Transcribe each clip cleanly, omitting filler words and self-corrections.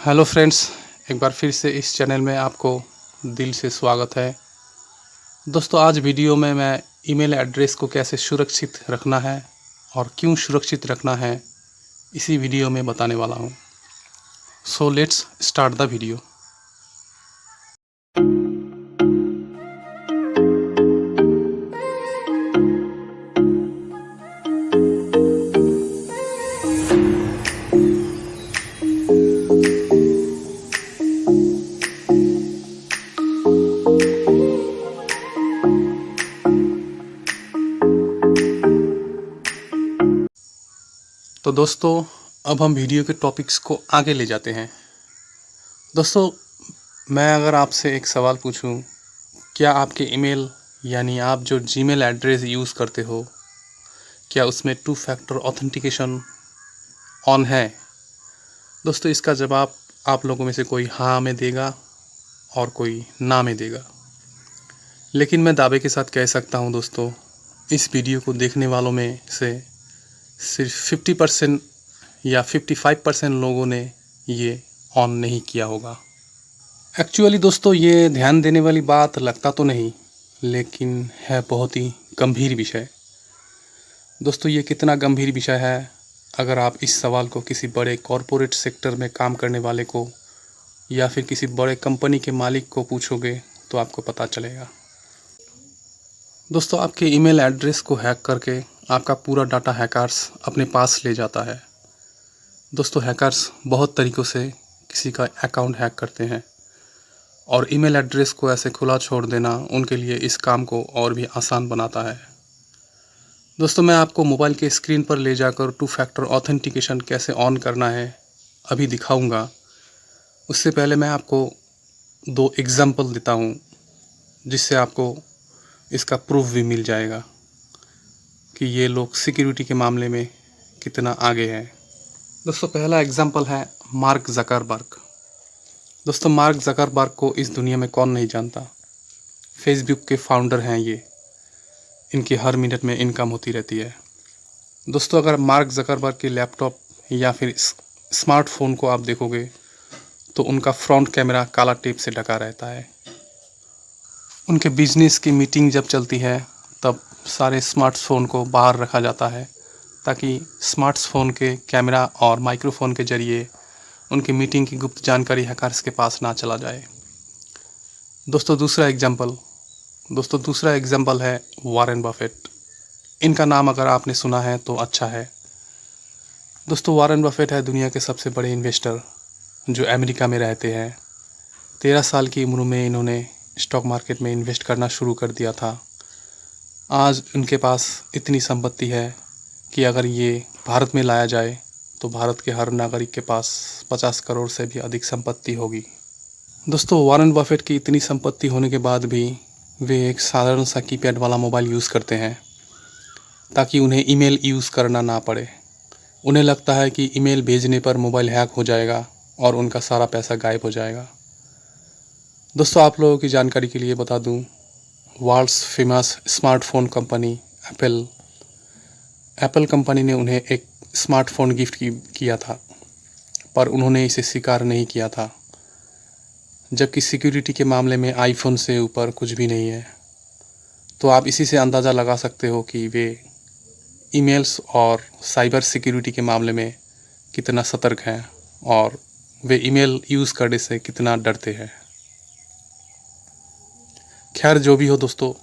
Hello friends, एक बार फिर से इस चैनल में आपको दिल से स्वागत है। दोस्तों, आज वीडियो में मैं ईमेल एड्रेस को कैसे सुरक्षित रखना है और क्यों सुरक्षित रखना है, इसी वीडियो में बताने वाला हूँ। So let's start the video. तो दोस्तों, अब हम वीडियो के टॉपिक्स को आगे ले जाते हैं। दोस्तों, मैं अगर आपसे एक सवाल पूछूं, क्या आपके ईमेल यानी आप जो जीमेल एड्रेस यूज़ करते हो, क्या उसमें टू फैक्टर ऑथेंटिकेशन ऑन है? दोस्तों, इसका जवाब आप लोगों में से कोई हाँ में देगा और कोई ना में देगा। लेकिन मैं दावे के साथ कह सकता हूं दोस्तों, इस वीडियो को देखने वालों में से सिर्फ 50% या 55% लोगों ने ये ऑन नहीं किया होगा। एक्चुअली दोस्तों, ये ध्यान देने वाली बात लगता तो नहीं, लेकिन है बहुत ही गंभीर विषय। दोस्तों, ये कितना गंभीर विषय है, अगर आप इस सवाल को किसी बड़े कॉरपोरेट सेक्टर में काम करने वाले को या फिर किसी बड़े कंपनी के मालिक को पूछोगे तो आपको पता चलेगा। दोस्तों, आपके ईमेल एड्रेस को हैक करके आपका पूरा डाटा हैकर्स अपने पास ले जाता है। दोस्तों, हैकर्स बहुत तरीक़ों से किसी का अकाउंट हैक करते हैं और ईमेल एड्रेस को ऐसे खुला छोड़ देना उनके लिए इस काम को और भी आसान बनाता है। दोस्तों, मैं आपको मोबाइल के स्क्रीन पर ले जाकर टू फैक्टर ऑथेंटिकेशन कैसे ऑन करना है अभी दिखाऊंगा। उससे पहले मैं आपको दो एग्जांपल देता हूं, जिससे आपको इसका प्रूफ भी मिल जाएगा कि ये लोग सिक्योरिटी के मामले में कितना आगे हैं। दोस्तों, पहला एग्जांपल है मार्क ज़करबर्ग। दोस्तों, मार्क ज़करबर्ग को इस दुनिया में कौन नहीं जानता। फेसबुक के फाउंडर हैं ये। इनकी हर मिनट में इनकम होती रहती है। दोस्तों, अगर मार्क ज़करबर्ग के लैपटॉप या फिर स्मार्टफोन को आप देखोगे तो उनका फ्रंट कैमरा काला टेप से ढका रहता है। उनके बिजनेस की मीटिंग जब चलती है तब सारे स्मार्टफोन को बाहर रखा जाता है, ताकि स्मार्टफोन के कैमरा और माइक्रोफोन के ज़रिए उनकी मीटिंग की गुप्त जानकारी हैकर्स के पास ना चला जाए। दोस्तों, दूसरा एग्जांपल है वॉरेन बफेट। इनका नाम अगर आपने सुना है तो अच्छा है। दोस्तों, वॉरेन बफेट है दुनिया के सबसे बड़े इन्वेस्टर जो अमेरिका में रहते हैं। 13 साल की उम्र में इन्होंने स्टॉक मार्केट में इन्वेस्ट करना शुरू कर दिया था। आज उनके पास इतनी संपत्ति है कि अगर ये भारत में लाया जाए तो भारत के हर नागरिक के पास 50 करोड़ से भी अधिक संपत्ति होगी। दोस्तों, वॉरेन बफेट की इतनी संपत्ति होने के बाद भी वे एक साधारण सा कीपैड वाला मोबाइल यूज़ करते हैं, ताकि उन्हें ईमेल यूज़ करना ना पड़े। उन्हें लगता है कि ईमेल भेजने पर मोबाइल हैक हो जाएगा और उनका सारा पैसा गायब हो जाएगा। दोस्तों, आप लोगों की जानकारी के लिए बता दूं, world's famous smartphone company Apple company ने उन्हें एक स्मार्टफोन गिफ्ट किया था, पर उन्होंने इसे स्वीकार नहीं किया था, जबकि सिक्योरिटी के मामले में आईफोन से ऊपर कुछ भी नहीं है। तो आप इसी से अंदाज़ा लगा सकते हो कि वे ईमेल्स और साइबर सिक्योरिटी के मामले में कितना सतर्क हैं और वे ईमेल यूज़ करने से कितना डरते हैं। खैर, जो भी हो दोस्तों,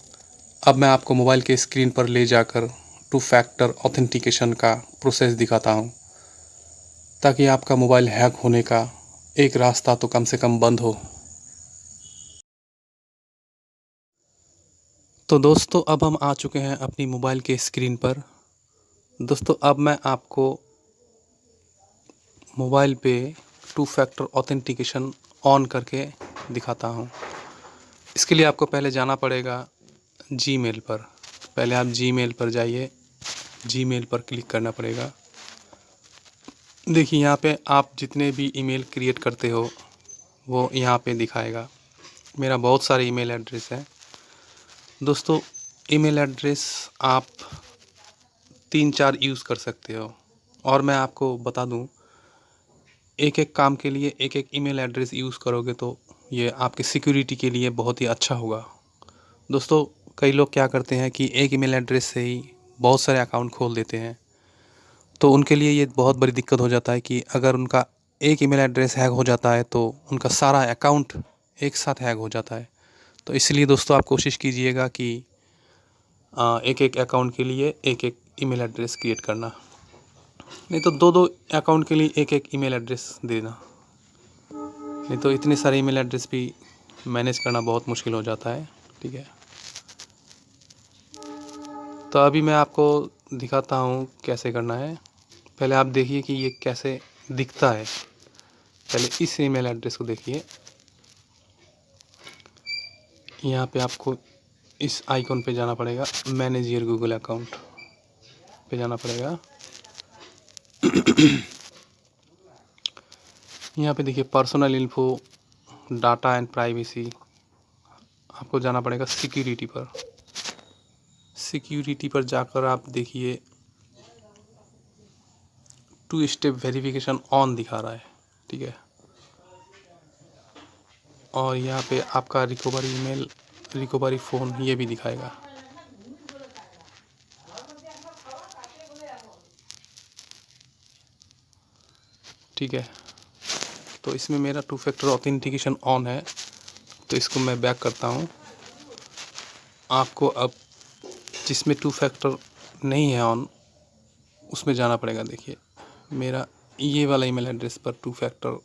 अब मैं आपको मोबाइल के स्क्रीन पर ले जाकर टू फैक्टर ऑथेंटिकेशन का प्रोसेस दिखाता हूँ, ताकि आपका मोबाइल हैक होने का एक रास्ता तो कम से कम बंद हो। तो दोस्तों, अब हम आ चुके हैं अपनी मोबाइल के स्क्रीन पर। दोस्तों, अब मैं आपको मोबाइल पे टू फैक्टर ऑथेंटिकेशन ऑन करके दिखाता हूँ। इसके लिए आपको पहले जाना पड़ेगा जीमेल पर। पहले आप जीमेल पर जाइए, जीमेल पर क्लिक करना पड़ेगा। देखिए, यहाँ पे आप जितने भी ईमेल क्रिएट करते हो वो यहाँ पे दिखाएगा। मेरा बहुत सारे ईमेल एड्रेस है। दोस्तों, ईमेल एड्रेस आप 3-4 यूज़ कर सकते हो। और मैं आपको बता दूं, एक एक काम के लिए एक एक ईमेल एड्रेस यूज़ करोगे तो ये आपकी सिक्योरिटी के लिए बहुत ही अच्छा होगा। दोस्तों, कई लोग क्या करते हैं कि एक ईमेल एड्रेस से ही बहुत सारे अकाउंट खोल देते हैं, तो उनके लिए ये बहुत बड़ी दिक्कत हो जाता है कि अगर उनका एक ईमेल एड्रेस हैक हो जाता है तो उनका सारा अकाउंट एक साथ हैक हो जाता है। तो इसलिए दोस्तों, आप कोशिश कीजिएगा कि एक एक अकाउंट के लिए एक एक ईमेल एड्रेस क्रिएट करना, नहीं तो दो दो अकाउंट के लिए एक एक ईमेल एड्रेस देना, नहीं तो इतने सारे ईमेल एड्रेस भी मैनेज करना बहुत मुश्किल हो जाता है। ठीक है, तो अभी मैं आपको दिखाता हूँ कैसे करना है। पहले आप देखिए कि ये कैसे दिखता है। पहले इस ईमेल एड्रेस को देखिए, यहाँ पे आपको इस आइकॉन पे जाना पड़ेगा, मैनेज योर गूगल अकाउंट पे जाना पड़ेगा। यहाँ पे देखिए personal info, data and privacy, आपको जाना पड़ेगा सिक्योरिटी पर। सिक्योरिटी पर जाकर आप देखिए 2 स्टेप वेरिफिकेशन ऑन दिखा रहा है। ठीक है, और यहाँ पे आपका रिकवरी ईमेल, रिकवरी फ़ोन ये भी दिखाएगा। ठीक है, तो इसमें मेरा 2 फैक्टर ऑथेंटिकेशन ऑन है, तो इसको मैं बैक करता हूँ। आपको अब जिसमें 2 फैक्टर नहीं है ऑन, उसमें जाना पड़ेगा। देखिए मेरा ये वाला ईमेल एड्रेस पर 2 फैक्टर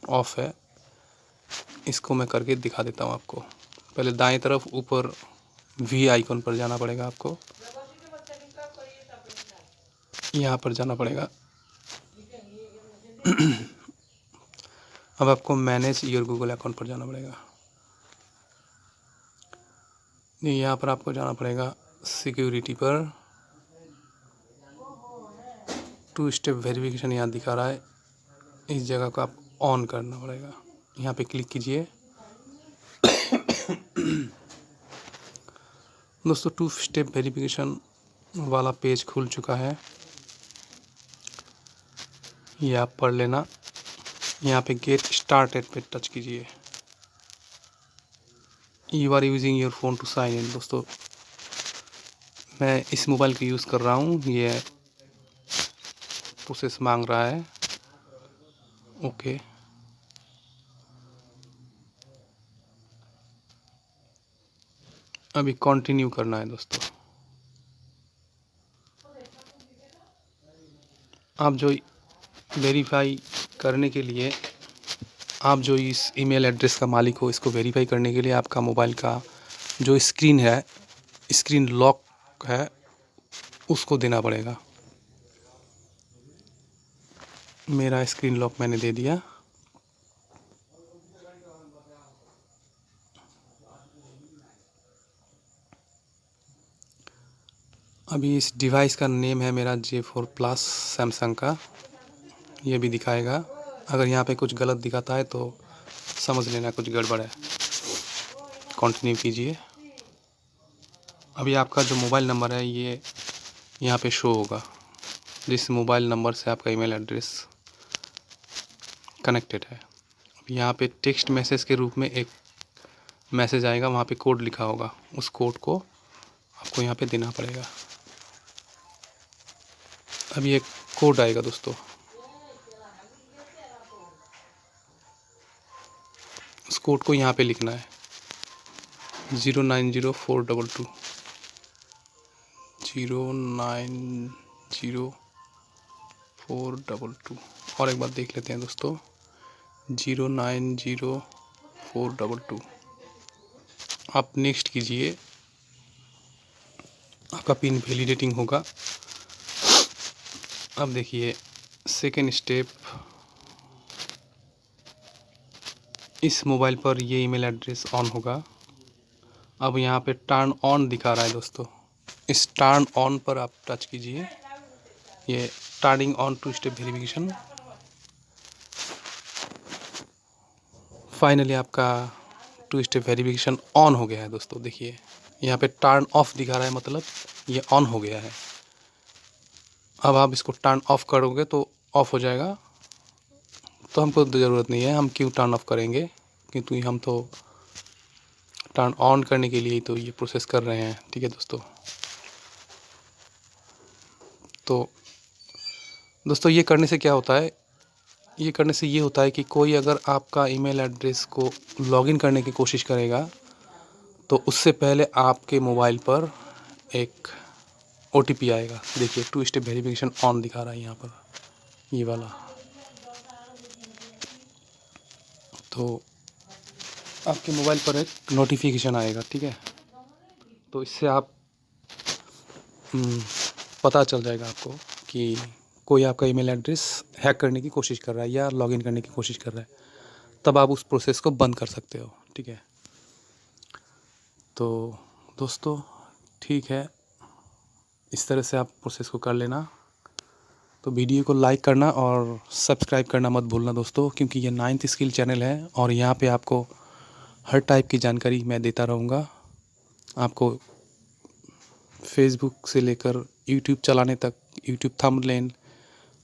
ऑफ है, इसको मैं करके दिखा देता हूँ आपको। पहले दाएं तरफ ऊपर वी आइकॉन पर जाना पड़ेगा, आपको यहाँ पर जाना पड़ेगा। अब आपको मैनेज योर गूगल अकाउंट पर जाना पड़ेगा। यहाँ पर आपको जाना पड़ेगा सिक्योरिटी पर, 2 स्टेप वेरिफिकेशन यहाँ दिखा रहा है, इस जगह को आप ऑन करना पड़ेगा। यहाँ पे क्लिक कीजिए। दोस्तों, 2 स्टेप वेरिफिकेशन वाला पेज खुल चुका है, ये आप पढ़ लेना। यहाँ पे गेट स्टार्टेड पे टच कीजिए। You are using your phone to sign in. दोस्तों, मैं इस मोबाइल का यूज़ कर रहा हूँ, ये प्रोसेस मांग रहा है। ओके, अभी कंटिन्यू करना है। दोस्तों, आप जो वेरीफाई करने के लिए, आप जो इस ईमेल एड्रेस का मालिक हो, इसको वेरीफाई करने के लिए आपका मोबाइल का जो स्क्रीन है, स्क्रीन लॉक है, उसको देना पड़ेगा। मेरा स्क्रीन लॉक मैंने दे दिया। अभी इस डिवाइस का नेम है मेरा J4 प्लस सैमसंग का, ये भी दिखाएगा। अगर यहाँ पे कुछ गलत दिखाता है तो समझ लेना कुछ गड़बड़ है। कंटिन्यू कीजिए। अभी आपका जो मोबाइल नंबर है ये यहाँ पे शो होगा, जिस मोबाइल नंबर से आपका ईमेल एड्रेस कनेक्टेड है। अब यहाँ पे टेक्स्ट मैसेज के रूप में एक मैसेज आएगा, वहाँ पे कोड लिखा होगा, उस कोड को आपको यहाँ पे देना पड़ेगा। अभी एक कोड आएगा दोस्तों, उस कोड को यहाँ पे लिखना है 090422 090422। और एक बार देख लेते हैं दोस्तों, 090422। आप नेक्स्ट कीजिए, आपका पिन वैलिडेटिंग होगा। अब देखिए सेकेंड स्टेप, इस मोबाइल पर ये ईमेल एड्रेस ऑन होगा। अब यहाँ पे टर्न ऑन दिखा रहा है दोस्तों, इस टर्न ऑन पर आप टच कीजिए। ये turning on 2 step verification. Finally आपका 2 स्टेप वेरिफिकेशन ऑन हो गया है दोस्तों। देखिए यहाँ पे टर्न ऑफ दिखा रहा है, मतलब ये ऑन हो गया है। अब आप इसको टर्न ऑफ करोगे तो ऑफ हो जाएगा, दोस्तों हमको तो ज़रूरत नहीं है, हम क्यों टर्न ऑफ करेंगे, क्योंकि हम तो टर्न ऑन करने के लिए ही तो ये प्रोसेस कर रहे हैं। ठीक है दोस्तों, तो दोस्तों ये करने से क्या होता है, ये करने से ये होता है कि कोई अगर आपका ईमेल एड्रेस को लॉगिन करने की कोशिश करेगा तो उससे पहले आपके मोबाइल पर एक OTP आएगा। देखिए 2 स्टेप वेरिफिकेशन ऑन दिखा रहा है यहाँ पर, ये वाला। तो आपके मोबाइल पर एक नोटिफिकेशन आएगा। ठीक है, तो इससे आप पता चल जाएगा आपको कि कोई आपका ईमेल एड्रेस हैक करने की कोशिश कर रहा है या लॉगिन करने की कोशिश कर रहा है, तब आप उस प्रोसेस को बंद कर सकते हो। ठीक है, तो दोस्तों ठीक है, इस तरह से आप प्रोसेस को कर लेना। तो वीडियो को लाइक करना और सब्सक्राइब करना मत भूलना दोस्तों, क्योंकि ये 9th स्किल चैनल है और यहाँ पे आपको हर टाइप की जानकारी मैं देता रहूँगा। आपको फेसबुक से लेकर यूट्यूब चलाने तक, यूट्यूब थंबनेल,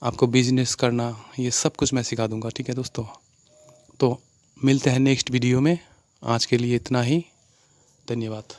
आपको बिजनेस करना, ये सब कुछ मैं सिखा दूँगा। ठीक है दोस्तों, तो मिलते हैं नेक्स्ट वीडियो में। आज के लिए इतना ही, धन्यवाद।